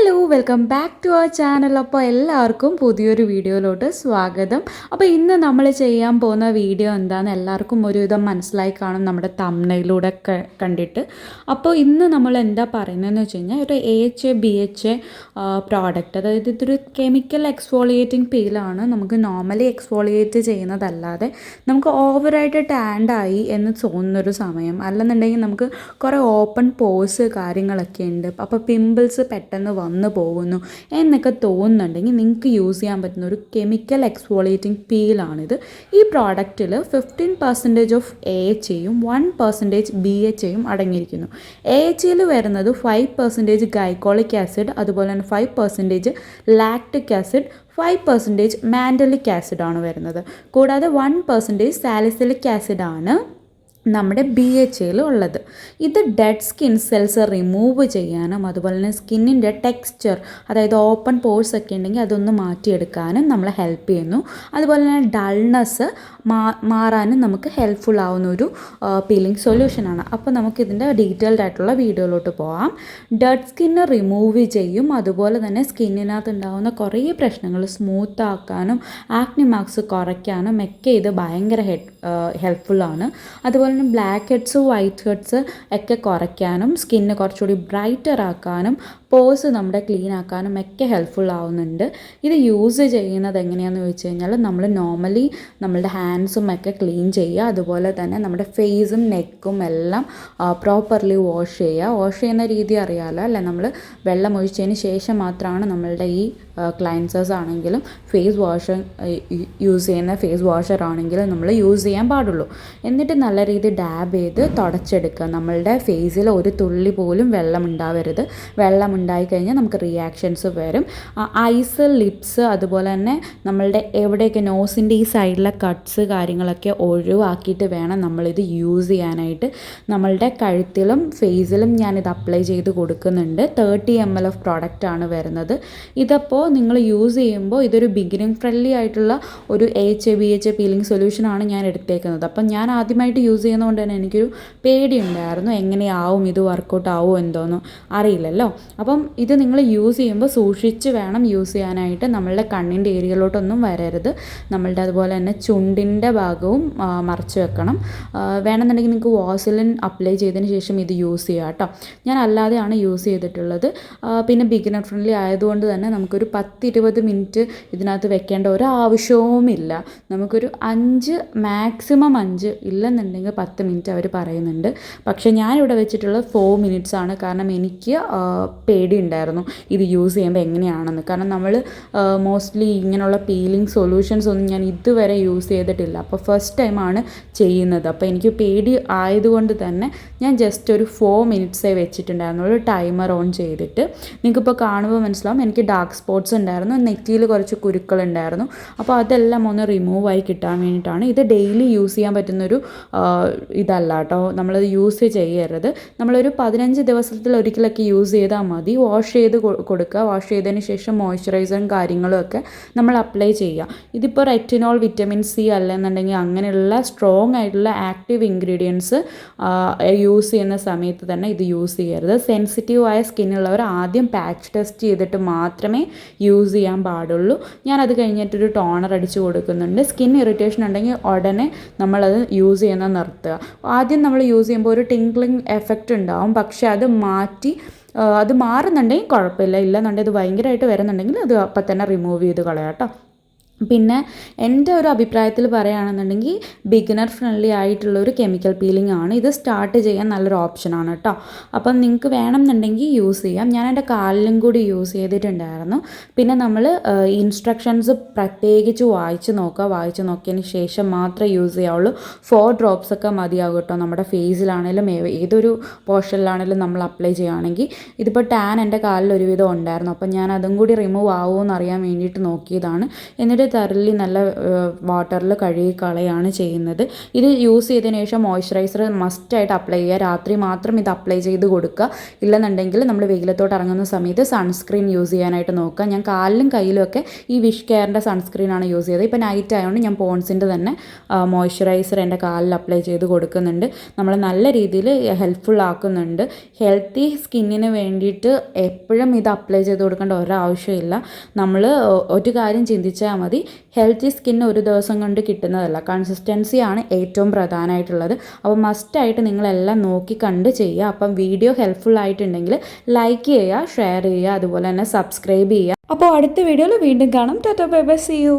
Hello welcome back to our channel. അപ്പോൾ എല്ലാവർക്കും പുതിയൊരു വീഡിയോയിലോട്ട് സ്വാഗതം. അപ്പോൾ ഇന്ന് നമ്മൾ ചെയ്യാൻ പോകുന്ന വീഡിയോ എന്താണെന്ന് എല്ലാവർക്കും ഒരുവിധം മനസ്സിലായി കാണും നമ്മുടെ തംബ്നെയിലൂടെ കണ്ടിട്ട്. അപ്പോൾ ഇന്ന് നമ്മൾ എന്താ പറയുന്നതെന്ന് വെച്ച് കഴിഞ്ഞാൽ ഒരു AHA BHA പ്രോഡക്റ്റ്, അതായത് ഇതൊരു കെമിക്കൽ എക്സ്ഫോളിയേറ്റിംഗ് പീലാണ്. നമുക്ക് നോർമലി എക്സ്ഫോളിയേറ്റ് ചെയ്യുന്നതല്ലാതെ നമുക്ക് ഓവറായിട്ട് ടാൻഡായി എന്ന് തോന്നുന്നൊരു സമയം, അല്ലെന്നുണ്ടെങ്കിൽ നമുക്ക് കുറേ ഓപ്പൺ പോഴ്സ് കാര്യങ്ങളൊക്കെ ഉണ്ട്, അപ്പോൾ പിമ്പിൾസ് പെട്ടെന്ന് വന്നു പോകുന്നു എന്നൊക്കെ തോന്നുന്നുണ്ടെങ്കിൽ നിങ്ങൾക്ക് യൂസ് ചെയ്യാൻ പറ്റുന്ന ഒരു കെമിക്കൽ എക്സ്ഫോളിയേറ്റിംഗ് പീലാണിത്. ഈ പ്രോഡക്റ്റിൽ 15% ഓഫ് AHAയും 1% BHAയും അടങ്ങിയിരിക്കുന്നു. AHAയിൽ വരുന്നത് 5% ഗൈക്കോളിക് ആസിഡ്, അതുപോലെ തന്നെ 5% ലാക്റ്റിക് ആസിഡ്, 5% മാൻഡലിക് ആസിഡാണ് വരുന്നത്. കൂടാതെ 1% സാലിസിലിക് ആസിഡാണ് നമ്മുടെ BHAയിൽ ഉള്ളത്. ഇത് ഡെഡ് സ്കിൻ സെൽസ് റിമൂവ് ചെയ്യാനും അതുപോലെ തന്നെ സ്കിന്നിൻ്റെ ടെക്സ്ചർ, അതായത് ഓപ്പൺ പോഴ്സ് ഒക്കെ ഉണ്ടെങ്കിൽ അതൊന്ന് മാറ്റിയെടുക്കാനും നമ്മളെ ഹെൽപ്പ് ചെയ്യുന്നു. അതുപോലെ തന്നെ ഡൾനെസ് മാറാനും നമുക്ക് ഹെൽപ്ഫുൾ ആവുന്ന ഒരു പീലിംഗ് സൊല്യൂഷനാണ്. അപ്പോൾ നമുക്കിതിൻ്റെ ഡീറ്റെയിൽഡ് ആയിട്ടുള്ള വീഡിയോയിലോട്ട് പോകാം. ഡെഡ് സ്കിന്ന് റിമൂവ് ചെയ്യും, അതുപോലെ തന്നെ സ്കിന്നിനകത്ത് ഉണ്ടാകുന്ന കുറേ പ്രശ്നങ്ങൾ സ്മൂത്ത് ആക്കാനും ആക്നി മാർക്സ് കുറയ്ക്കാനും ഒക്കെ ഇത് ഭയങ്കര ഹെൽപ്ഫുള്ളാണ്. അതുപോലെ തന്നെ ബ്ലാക്ക് ഹെഡ്സ് വൈറ്റ് ഹെഡ്സ് ഒക്കെ കുറയ്ക്കാനും സ്കിന്ന് കുറച്ചുകൂടി ബ്രൈറ്റർ ആക്കാനും പോഴ്സ് നമ്മുടെ ക്ലീൻ ആക്കാനും ഒക്കെ ഹെൽപ്ഫുൾ ആവുന്നുണ്ട്. ഇത് യൂസ് ചെയ്യുന്നത് എങ്ങനെയാണെന്ന് ചോദിച്ചു കഴിഞ്ഞാൽ നമ്മൾ നോർമലി നമ്മളുടെ ഹാൻഡ്സും ഒക്കെ ക്ലീൻ ചെയ്യുക, അതുപോലെ തന്നെ നമ്മുടെ ഫേസും നെക്കും എല്ലാം പ്രോപ്പർലി വാഷ് ചെയ്യുക. വാഷ് ചെയ്യുന്ന രീതി അറിയാമല്ലോ അല്ലേ, നമ്മൾ വെള്ളം ഒഴിച്ചതിന് ശേഷം മാത്രമാണ് നമ്മളുടെ ഈ ക്ലൈൻസേഴ്സ് ആണെങ്കിലും ഫേസ് വാഷ് യൂസ് ചെയ്യുന്ന ഫേസ് വാഷർ ആണെങ്കിലും നമ്മൾ യൂസ് ചെയ്യാൻ പാടുള്ളൂ. എന്നിട്ട് നല്ല രീതിയിൽ ഡാബ് ചെയ്ത് തുടച്ചെടുക്കുക. നമ്മളുടെ ഫേസിൽ ഒരു തുള്ളി പോലും വെള്ളം ഉണ്ടാവരുത്. വെള്ളം ഉണ്ടായിക്കഴിഞ്ഞാൽ നമുക്ക് റിയാക്ഷൻസ് വരും. ഐസ്, ലിപ്സ്, അതുപോലെ തന്നെ നമ്മളുടെ എവിടെയൊക്കെ നോസിൻ്റെ ഈ സൈഡിലെ കട്ട്സ് കാര്യങ്ങളൊക്കെ ഒഴിവാക്കിയിട്ട് വേണം നമ്മളിത് യൂസ് ചെയ്യാനായിട്ട്. നമ്മളുടെ കഴുത്തിലും ഫേസിലും ഞാനിത് അപ്ലൈ ചെയ്ത് കൊടുക്കുന്നുണ്ട്. 30 ml ഓഫ് പ്രോഡക്റ്റാണ് വരുന്നത്. ഇതപ്പോൾ നിങ്ങൾ യൂസ് ചെയ്യുമ്പോൾ ഇതൊരു ബിഗിനിങ് ഫ്രണ്ട്ലി ആയിട്ടുള്ള ഒരു AHA BHA പീലിംഗ് സൊല്യൂഷനാണ് ഞാൻ എടുത്തേക്കുന്നത്. അപ്പം ഞാൻ ആദ്യമായിട്ട് യൂസ് ചെയ്യുന്നതുകൊണ്ട് തന്നെ എനിക്കൊരു പേടിയുണ്ടായിരുന്നു, എങ്ങനെയാവും ഇത് വർക്കൗട്ട് ആവുമോ എന്തോന്നും അറിയില്ലല്ലോ. അപ്പം ഇത് നിങ്ങൾ യൂസ് ചെയ്യുമ്പോൾ സൂക്ഷിച്ച് വേണം യൂസ് ചെയ്യാനായിട്ട്. നമ്മളുടെ കണ്ണിൻ്റെ ഏരിയയിലോട്ടൊന്നും വരരുത്. നമ്മളുടെ അതുപോലെ തന്നെ ചുണ്ടിൻ്റെ ഭാഗവും മറച്ച് വെക്കണം. വേണമെന്നുണ്ടെങ്കിൽ നിങ്ങൾക്ക് വാസലിൻ അപ്ലൈ ചെയ്തതിന് ശേഷം ഇത് യൂസ് ചെയ്യുക കേട്ടോ. ഞാൻ അല്ലാതെയാണ് യൂസ് ചെയ്തിട്ടുള്ളത്. പിന്നെ ബിഗിനർ ഫ്രണ്ട്ലി ആയതുകൊണ്ട് തന്നെ നമുക്കൊരു 10-20 മിനിറ്റ് ഇതിനകത്ത് വെക്കേണ്ട ഒരു ആവശ്യവുമില്ല. നമുക്കൊരു 5 മാക്സിമം 5 ഇല്ലെന്നുണ്ടെങ്കിൽ 10 മിനിറ്റ് അവർ പറയുന്നുണ്ട്. പക്ഷേ ഞാനിവിടെ വെച്ചിട്ടുള്ളത് 4 മിനിറ്റ്സ് ആണ്. കാരണം എനിക്ക് പേടിയുണ്ടായിരുന്നു ഇത് യൂസ് ചെയ്യുമ്പോൾ എങ്ങനെയാണെന്ന്. കാരണം നമ്മൾ മോസ്റ്റ്ലി ഇങ്ങനെയുള്ള പീലിംഗ് സൊല്യൂഷൻസ് ഒന്നും ഞാൻ ഇതുവരെ യൂസ് ചെയ്തിട്ടില്ല. അപ്പോൾ ഫസ്റ്റ് ടൈമാണ് ചെയ്യുന്നത്. അപ്പോൾ എനിക്ക് പേടി ആയതുകൊണ്ട് തന്നെ ഞാൻ ജസ്റ്റ് ഒരു 4 മിനിറ്റ്സേ വെച്ചിട്ടുണ്ടായിരുന്നു, ഒരു ടൈമർ ഓൺ ചെയ്തിട്ട്. നിങ്ങൾക്കിപ്പോൾ കാണുമ്പോൾ മനസ്സിലാവും എനിക്ക് ഡാർക്ക് സ്പോട്ട്സ് ഉണ്ടായിരുന്നു, നെറ്റിയിൽ കുറച്ച് കുരുക്കളുണ്ടായിരുന്നു. അപ്പോൾ അതെല്ലാം ഒന്ന് റിമൂവ് ആയി കിട്ടാൻ വേണ്ടിയിട്ടാണ്. ഇത് ഡെയിലി യൂസ് ചെയ്യാൻ പറ്റുന്നൊരു ഇതല്ല കേട്ടോ. നമ്മളത് യൂസ് ചെയ്യരുത്. നമ്മളൊരു 15 ദിവസത്തിൽ ഒരിക്കലൊക്കെ യൂസ് ചെയ്താൽ മതി. വാഷ് ചെയ്ത് കൊടുക്കുക. വാഷ് ചെയ്തതിന് ശേഷം മോയ്സ്ചറൈസറും കാര്യങ്ങളും ഒക്കെ നമ്മൾ അപ്ലൈ ചെയ്യുക. ഇതിപ്പോൾ റെറ്റിനോൾ, വിറ്റമിൻ C അല്ലെന്നുണ്ടെങ്കിൽ അങ്ങനെയുള്ള സ്ട്രോങ് ആയിട്ടുള്ള ആക്റ്റീവ് ഇൻഗ്രീഡിയൻസ് യൂസ് ചെയ്യുന്ന സമയത്ത് തന്നെ ഇത് യൂസ് ചെയ്യരുത്. സെൻസിറ്റീവായ സ്കിന്നുള്ളവർ ആദ്യം പാച്ച് ടെസ്റ്റ് ചെയ്തിട്ട് മാത്രമേ യൂസ് ചെയ്യാൻ പാടുള്ളൂ. ഞാനത് കഴിഞ്ഞിട്ടൊരു ടോണർ അടിച്ച് കൊടുക്കുന്നുണ്ട്. സ്കിൻ ഇറിറ്റേഷൻ ഉണ്ടെങ്കിൽ ഉടനെ നമ്മളത് യൂസ് ചെയ്യുന്നത് നിർത്തുക. ആദ്യം നമ്മൾ യൂസ് ചെയ്യുമ്പോൾ ഒരു ടിങ്ക്ലിങ് എഫക്റ്റ് ഉണ്ടാവും, പക്ഷേ അത് മാറുന്നുണ്ടെങ്കിൽ കുഴപ്പമില്ല. ഇല്ലെന്നുണ്ടെങ്കിൽ അത് ഭയങ്കരമായിട്ട് വരുന്നുണ്ടെങ്കിൽ അത് അപ്പം തന്നെ റിമൂവ് ചെയ്ത് കളയാം കേട്ടോ. പിന്നെ എൻ്റെ ഒരു അഭിപ്രായത്തിൽ പറയുകയാണെന്നുണ്ടെങ്കിൽ ബിഗിനർ ഫ്രണ്ട്ലി ആയിട്ടുള്ളൊരു കെമിക്കൽ പീലിംഗ് ആണ്. ഇത് സ്റ്റാർട്ട് ചെയ്യാൻ നല്ലൊരു ഓപ്ഷനാണ് കേട്ടോ. അപ്പം നിങ്ങൾക്ക് വേണമെന്നുണ്ടെങ്കിൽ യൂസ് ചെയ്യാം. ഞാൻ എൻ്റെ കാലിലും കൂടി യൂസ് ചെയ്തിട്ടുണ്ടായിരുന്നു. പിന്നെ നമ്മൾ ഇൻസ്ട്രക്ഷൻസ് പ്രത്യേകിച്ച് വായിച്ച് നോക്കിയതിന് ശേഷം മാത്രമേ യൂസ് ചെയ്യാവുള്ളൂ. 4 ഡ്രോപ്സ് ഒക്കെ മതിയാകും കേട്ടോ. നമ്മുടെ ഫേസിലാണെങ്കിലും ഏതൊരു പോർഷനിലാണെങ്കിലും നമ്മൾ അപ്ലൈ ചെയ്യുകയാണെങ്കിൽ. ഇതിപ്പോൾ ടാൻ എൻ്റെ കാലിൽ ഒരുവിധം ഉണ്ടായിരുന്നു, അപ്പം ഞാൻ അതും കൂടി റിമൂവ് ആവുമോ എന്നറിയാൻ വേണ്ടിയിട്ട് നോക്കിയതാണ്. എന്നിട്ട് തരലി നല്ല വാട്ടറിൽ കഴുകി കളയാണ് ചെയ്യുന്നത്. ഇത് യൂസ് ചെയ്തതിന് ശേഷം മോയ്സ്ചറൈസർ മസ്റ്റായിട്ട് അപ്ലൈ ചെയ്യുക. രാത്രി മാത്രം ഇത് അപ്ലൈ ചെയ്ത് കൊടുക്കുക. ഇല്ലെന്നുണ്ടെങ്കിൽ നമ്മൾ വെയിലത്തോട്ട് ഇറങ്ങുന്ന സമയത്ത് സൺസ്ക്രീൻ യൂസ് ചെയ്യാനായിട്ട് നോക്കുക. ഞാൻ കാലിലും കയ്യിലും ഒക്കെ ഈ വിഷ് കെയറിൻ്റെ സൺസ്ക്രീനാണ് യൂസ് ചെയ്തത്. ഇപ്പോൾ നൈറ്റ് ആയതുകൊണ്ട് ഞാൻ പോൺസിൻ്റെ തന്നെ മോയ്സ്ചറൈസർ എൻ്റെ കാലിൽ അപ്ലൈ ചെയ്ത് കൊടുക്കുന്നുണ്ട്. നമ്മൾ നല്ല രീതിയിൽ ഹെൽപ്ഫുൾ ആക്കുന്നുണ്ട്. ഹെൽത്തി സ്കിന്നിന് വേണ്ടിയിട്ട് എപ്പോഴും ഇത് അപ്ലൈ ചെയ്ത് കൊടുക്കേണ്ട ഒരാവശ്യമില്ല. നമ്മൾ ഒരു കാര്യം ചിന്തിച്ചാൽ മതി, ഹെൽത്തി സ്കിൻ ഒരു ദിവസം കൊണ്ട് കിട്ടുന്നതല്ല, കൺസിസ്റ്റൻസിയാണ് ഏറ്റവും പ്രധാനമായിട്ടുള്ളത്. അപ്പോൾ മസ്റ്റായിട്ട് നിങ്ങളെല്ലാം നോക്കി കണ്ട് ചെയ്യുക. അപ്പം വീഡിയോ ഹെൽപ്ഫുൾ ആയിട്ടുണ്ടെങ്കിൽ ലൈക്ക് ചെയ്യുക, ഷെയർ ചെയ്യുക, അതുപോലെ തന്നെ സബ്സ്ക്രൈബ് ചെയ്യുക. അപ്പോൾ അടുത്ത വീഡിയോയിൽ വീണ്ടും കാണാം. Tata bye bye, see U.